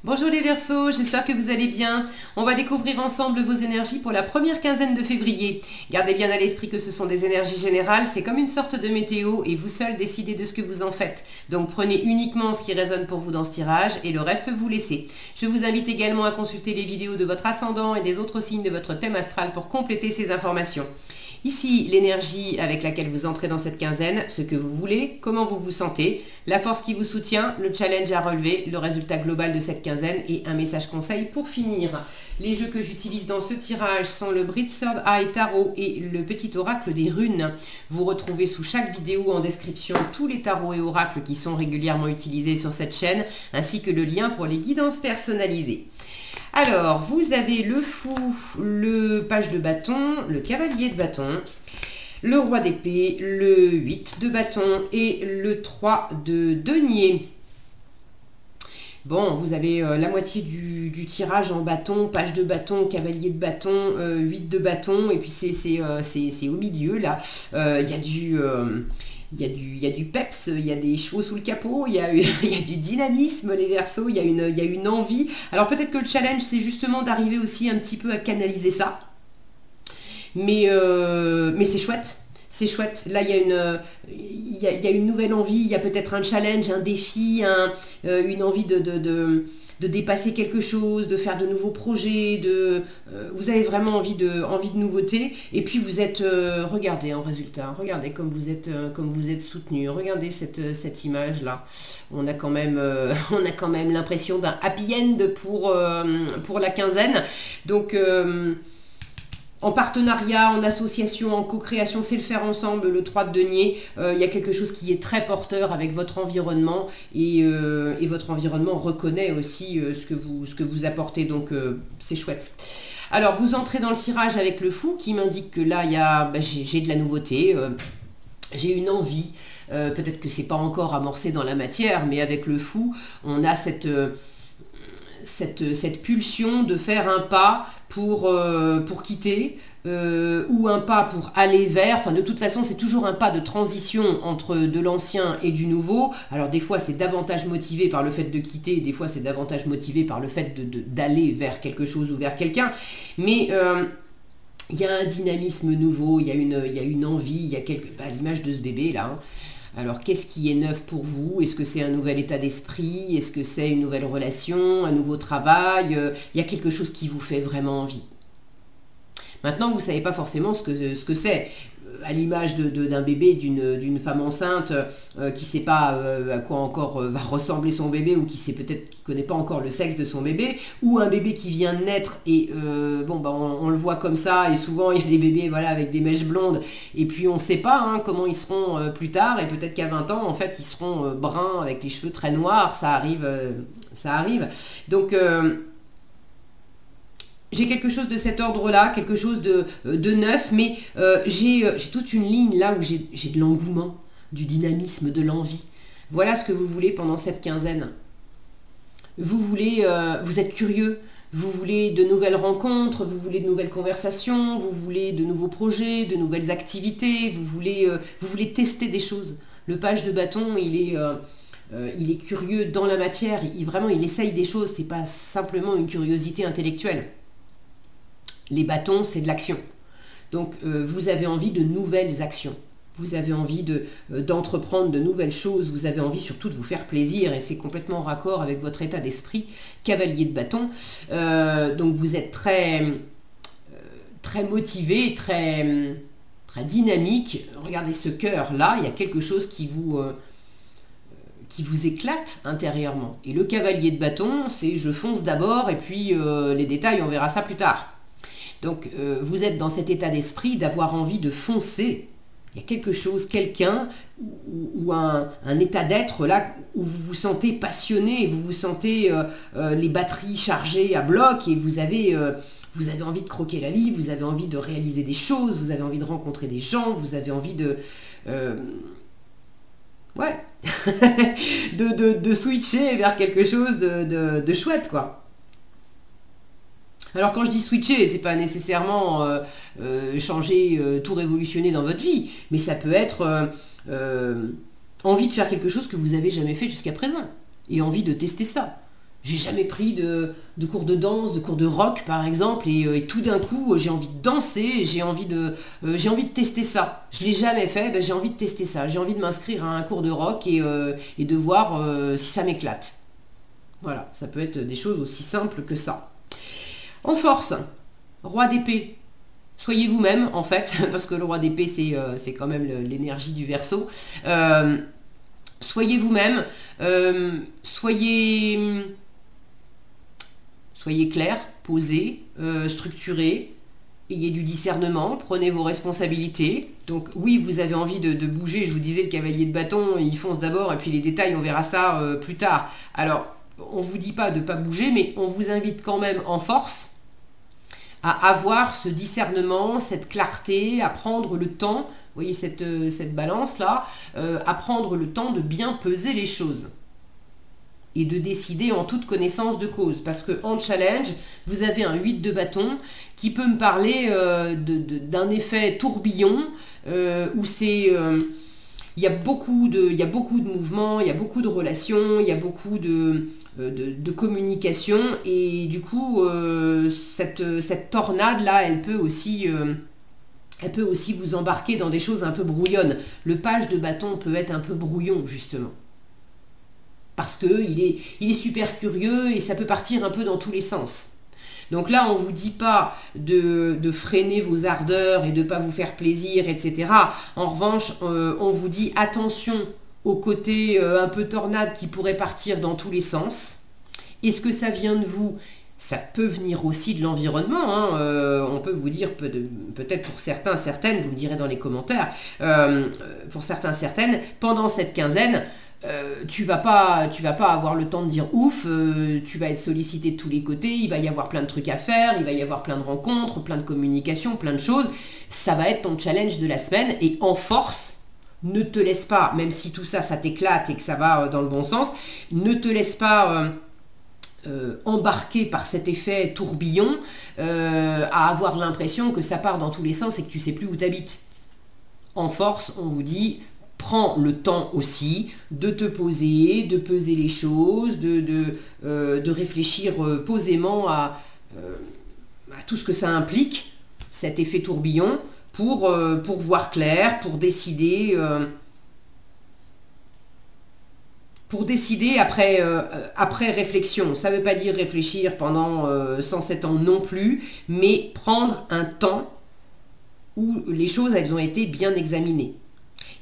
Bonjour les Verseaux, j'espère que vous allez bien. On va découvrir ensemble vos énergies pour la première quinzaine de février. Gardez bien à l'esprit que ce sont des énergies générales, c'est comme une sorte de météo et vous seul décidez de ce que vous en faites. Donc prenez uniquement ce qui résonne pour vous dans ce tirage et le reste vous laissez. Je vous invite également à consulter les vidéos de votre ascendant et des autres signes de votre thème astral pour compléter ces informations. Ici, l'énergie avec laquelle vous entrez dans cette quinzaine, ce que vous voulez, comment vous vous sentez, la force qui vous soutient, le challenge à relever, le résultat global de cette quinzaine et un message conseil pour finir. Les jeux que j'utilise dans ce tirage sont le Brit Third Eye Tarot et le petit oracle des runes. Vous retrouvez sous chaque vidéo en description tous les tarots et oracles qui sont régulièrement utilisés sur cette chaîne, ainsi que le lien pour les guidances personnalisées. Alors, vous avez le fou, le page de bâton, le cavalier de bâton, le roi d'épée, le 8 de bâton et le 3 de denier. Bon, vous avez la moitié du tirage en bâton, page de bâton, cavalier de bâton, 8 de bâton, et puis c'est au milieu, là. Il y a du... Il y a du peps, il y a des chevaux sous le capot, il y a du dynamisme les Verseaux, il y a une envie. Alors peut-être que le challenge c'est justement d'arriver aussi un petit peu à canaliser ça. Mais c'est chouette. C'est chouette. Là, il y a une nouvelle envie, il y a peut-être un challenge, un défi, une envie de dépasser quelque chose, de faire de nouveaux projets, vous avez vraiment envie de nouveauté, et puis vous êtes, regardez en résultat, regardez comme vous êtes soutenu, regardez cette image là, on a quand même l'impression d'un happy end pour la quinzaine, donc en partenariat, en association, en co-création, c'est le faire ensemble, le 3 de denier. Il y a quelque chose qui est très porteur avec votre environnement et votre environnement reconnaît aussi ce que vous apportez, donc c'est chouette. Alors, vous entrez dans le tirage avec le fou qui m'indique que là, j'ai de la nouveauté, j'ai une envie. Peut-être que c'est pas encore amorcé dans la matière, mais avec le fou, on a cette pulsion de faire un pas pour quitter ou un pas pour aller vers, enfin de toute façon c'est toujours un pas de transition entre de l'ancien et du nouveau. Alors des fois c'est davantage motivé par le fait de quitter, des fois c'est davantage motivé par le fait d'aller vers quelque chose ou vers quelqu'un, mais il y a un dynamisme nouveau, il y a une envie, il y a l'image de ce bébé là, hein. Alors, qu'est-ce qui est neuf pour vous? Est-ce que c'est un nouvel état d'esprit? Est-ce que c'est une nouvelle relation? Un nouveau travail? Il y a quelque chose qui vous fait vraiment envie. Maintenant, vous ne savez pas forcément ce que c'est. À l'image d'un bébé, d'une femme enceinte qui ne sait pas à quoi encore va ressembler son bébé, ou qui connaît pas encore le sexe de son bébé, ou un bébé qui vient de naître et on le voit comme ça, et souvent il y a des bébés avec des mèches blondes, et puis on ne sait pas comment ils seront plus tard, et peut-être qu'à 20 ans en fait ils seront bruns avec les cheveux très noirs, ça arrive. Donc j'ai quelque chose de cet ordre-là, quelque chose de neuf, mais j'ai toute une ligne là où j'ai de l'engouement, du dynamisme, de l'envie. Voilà ce que vous voulez pendant cette quinzaine. Vous êtes curieux, vous voulez de nouvelles rencontres, vous voulez de nouvelles conversations, vous voulez de nouveaux projets, de nouvelles activités, vous voulez tester des choses. Le page de bâton, il est curieux dans la matière, il essaye des choses, c'est pas simplement une curiosité intellectuelle. Les bâtons, c'est de l'action. Donc, vous avez envie de nouvelles actions. Vous avez envie d'entreprendre de nouvelles choses. Vous avez envie surtout de vous faire plaisir. Et c'est complètement en raccord avec votre état d'esprit, cavalier de bâton. Donc, vous êtes très motivé, très dynamique. Regardez ce cœur-là. Il y a quelque chose qui vous éclate intérieurement. Et le cavalier de bâton, c'est je fonce d'abord et puis les détails, on verra ça plus tard. Donc, vous êtes dans cet état d'esprit d'avoir envie de foncer. Il y a quelque chose, quelqu'un ou un état d'être là où vous vous sentez passionné, vous vous sentez les batteries chargées à bloc et vous avez envie de croquer la vie, vous avez envie de réaliser des choses, vous avez envie de rencontrer des gens, vous avez envie de switcher vers quelque chose de chouette, quoi. Alors quand je dis switcher, c'est pas nécessairement changer, tout révolutionner dans votre vie, mais ça peut être envie de faire quelque chose que vous n'avez jamais fait jusqu'à présent, et envie de tester ça. j'ai jamais pris de cours de danse, de cours de rock par exemple, et tout d'un coup j'ai envie de danser, j'ai envie de tester ça. Je l'ai jamais fait, ben, j'ai envie de tester ça. J'ai envie de m'inscrire à un cours de rock et de voir si ça m'éclate. Voilà, ça peut être des choses aussi simples que ça. En force, roi d'épée. Soyez vous-même en fait, parce que le roi d'épée c'est quand même l'énergie du Verseau. Soyez vous-même, soyez clair, posé, structuré, ayez du discernement, prenez vos responsabilités. Donc oui, vous avez envie de bouger, je vous disais le cavalier de bâton, il fonce d'abord et puis les détails, on verra ça plus tard. Alors, on ne vous dit pas de ne pas bouger, mais on vous invite quand même en force à avoir ce discernement, cette clarté, à prendre le temps, vous voyez cette balance-là, à prendre le temps de bien peser les choses et de décider en toute connaissance de cause. Parce qu'en challenge, vous avez un 8 de bâton qui peut me parler d'un effet tourbillon où c'est... il y a beaucoup de mouvements, il y a beaucoup de relations, il y a beaucoup de communication et du coup, cette tornade-là, elle peut aussi vous embarquer dans des choses un peu brouillonnes. Le page de bâton peut être un peu brouillon, justement. Parce qu'il est super curieux et ça peut partir un peu dans tous les sens. Donc là, on ne vous dit pas de freiner vos ardeurs et de ne pas vous faire plaisir, etc. En revanche, on vous dit attention au côté un peu tornade qui pourrait partir dans tous les sens. Est-ce que ça vient de vous ? Ça peut venir aussi de l'environnement. Hein. On peut vous dire, peut-être pour certains, certaines, vous me direz dans les commentaires, pour certains, certaines, pendant cette quinzaine, tu vas pas avoir le temps de dire ouf, tu vas être sollicité de tous les côtés, il va y avoir plein de trucs à faire, il va y avoir plein de rencontres, plein de communications, plein de choses. Ça va être ton challenge de la semaine et en force, ne te laisse pas, même si tout ça, ça t'éclate et que ça va dans le bon sens, ne te laisse pas embarquer par cet effet tourbillon à avoir l'impression que ça part dans tous les sens et que tu sais plus où t'habites. En force, on vous dit... Prends le temps aussi de te poser, de peser les choses, de réfléchir posément à tout ce que ça implique, cet effet tourbillon, pour voir clair, pour décider après réflexion. Ça ne veut pas dire réfléchir pendant 107 ans non plus, mais prendre un temps où les choses elles ont été bien examinées.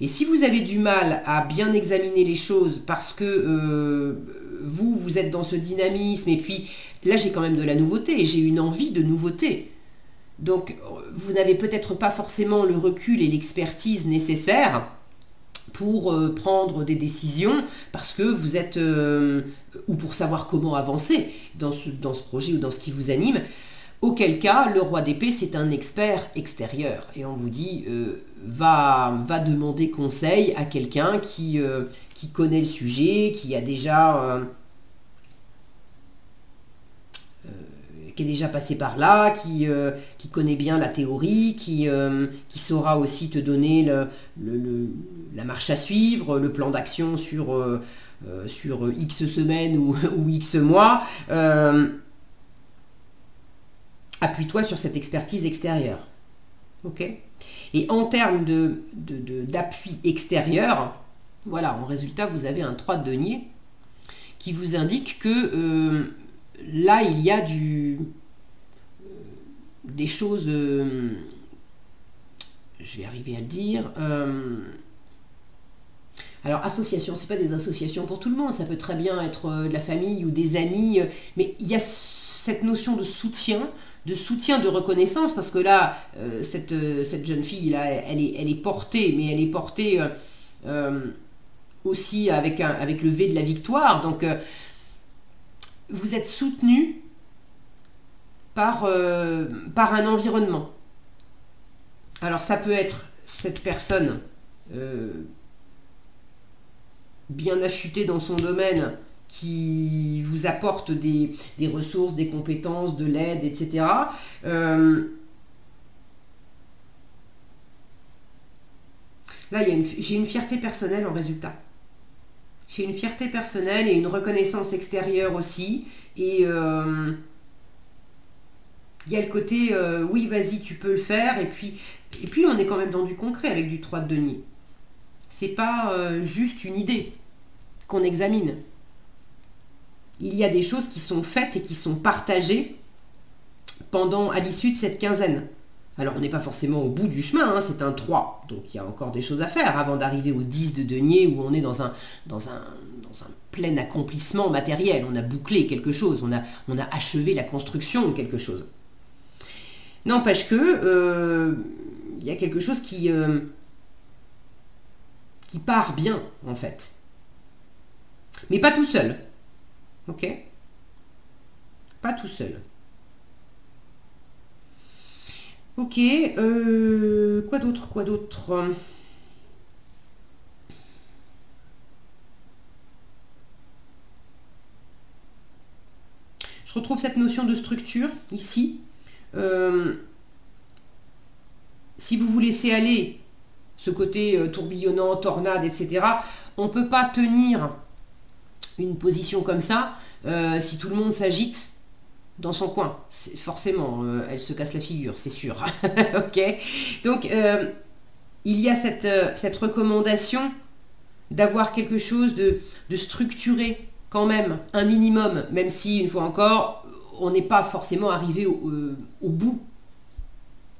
Et si vous avez du mal à bien examiner les choses parce que vous êtes dans ce dynamisme, et puis là j'ai quand même de la nouveauté, j'ai une envie de nouveauté. Donc vous n'avez peut-être pas forcément le recul et l'expertise nécessaires pour prendre des décisions parce que vous êtes, ou pour savoir comment avancer dans ce projet ou dans ce qui vous anime. Auquel cas, le roi d'épée, c'est un expert extérieur. Et on vous dit, va demander conseil à quelqu'un qui connaît le sujet, qui a déjà... qui est déjà passé par là, qui connaît bien la théorie, qui saura aussi te donner la marche à suivre, le plan d'action sur X semaines ou X mois. Appuie-toi sur cette expertise extérieure. Ok ? Et en termes d'appui extérieur, voilà, en résultat, vous avez un 3 de denier qui vous indique que là, il y a des choses, je vais arriver à le dire. Alors, association, c'est pas des associations pour tout le monde, ça peut très bien être de la famille ou des amis, mais il y a cette notion de soutien, de reconnaissance, parce que là, cette jeune fille, là, elle est portée, mais elle est portée aussi avec le V de la victoire. Donc, vous êtes soutenu par un environnement. Alors, ça peut être cette personne bien affûtée dans son domaine, qui vous apporte des ressources, des compétences, de l'aide, etc. Là, j'ai une fierté personnelle en résultat. J'ai une fierté personnelle et une reconnaissance extérieure aussi Et il y a le côté, oui, vas-y, tu peux le faire. Et puis, on est quand même dans du concret avec du 3 de denier. C'est pas juste une idée qu'on examine. Il y a des choses qui sont faites et qui sont partagées à l'issue de cette quinzaine. Alors, on n'est pas forcément au bout du chemin, hein, c'est un 3. Donc, il y a encore des choses à faire avant d'arriver au 10 de denier où on est dans un plein accomplissement matériel. On a bouclé quelque chose, on a achevé la construction de quelque chose. N'empêche que il y a quelque chose qui part bien, en fait. Mais pas tout seul. Ok? Pas tout seul. Ok, quoi d'autre? Je retrouve cette notion de structure ici. Si vous vous laissez aller, ce côté tourbillonnant, tornade, etc., on ne peut pas tenir une position comme ça si tout le monde s'agite dans son coin. Forcément, elle se casse la figure, c'est sûr. Ok. Donc, il y a cette recommandation d'avoir quelque chose de structuré quand même, un minimum, même si, une fois encore, on n'est pas forcément arrivé au bout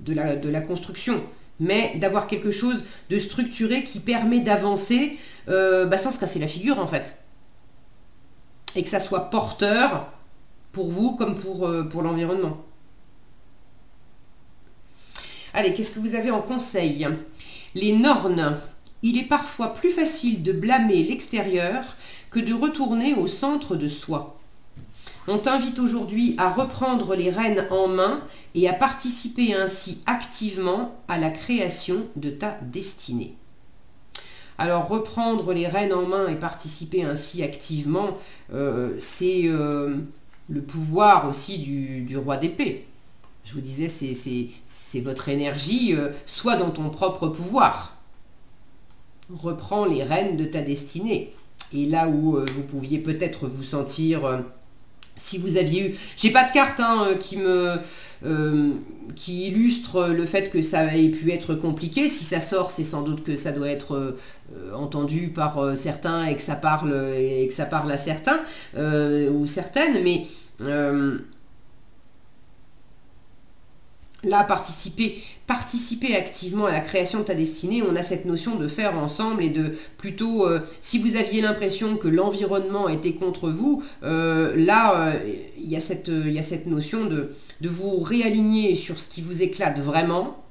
de la construction, mais d'avoir quelque chose de structuré qui permet d'avancer sans se casser la figure, en fait. Et que ça soit porteur pour vous comme pour l'environnement. Allez, qu'est-ce que vous avez en conseil? Les Nornes. Il est parfois plus facile de blâmer l'extérieur que de retourner au centre de soi. On t'invite aujourd'hui à reprendre les rênes en main et à participer ainsi activement à la création de ta destinée. Alors, reprendre les rênes en main et participer ainsi activement, c'est le pouvoir aussi du roi d'épée. Je vous disais, c'est votre énergie, soit dans ton propre pouvoir. Reprends les rênes de ta destinée. Et là où vous pouviez peut-être vous sentir, si vous aviez eu... J'ai pas de carte qui illustre le fait que ça ait pu être compliqué. Si ça sort, c'est sans doute que ça doit être entendu par certains et que ça parle à certains ou certaines. Mais là, participer activement à la création de ta destinée, on a cette notion de faire ensemble et de plutôt, si vous aviez l'impression que l'environnement était contre vous, là, il y a cette notion de vous réaligner sur ce qui vous éclate vraiment,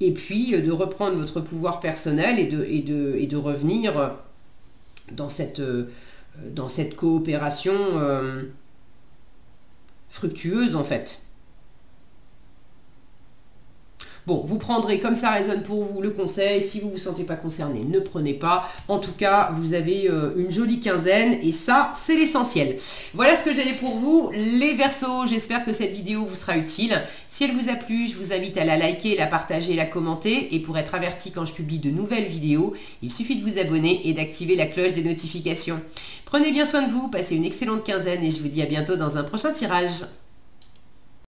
et puis de reprendre votre pouvoir personnel et de revenir dans cette coopération fructueuse, en fait. Bon, vous prendrez comme ça résonne pour vous le conseil. Si vous ne vous sentez pas concerné, ne prenez pas. En tout cas, vous avez une jolie quinzaine et ça, c'est l'essentiel. Voilà ce que j'avais pour vous, les Verseaux. J'espère que cette vidéo vous sera utile. Si elle vous a plu, je vous invite à la liker, la partager, la commenter. Et pour être averti quand je publie de nouvelles vidéos, il suffit de vous abonner et d'activer la cloche des notifications. Prenez bien soin de vous, passez une excellente quinzaine et je vous dis à bientôt dans un prochain tirage.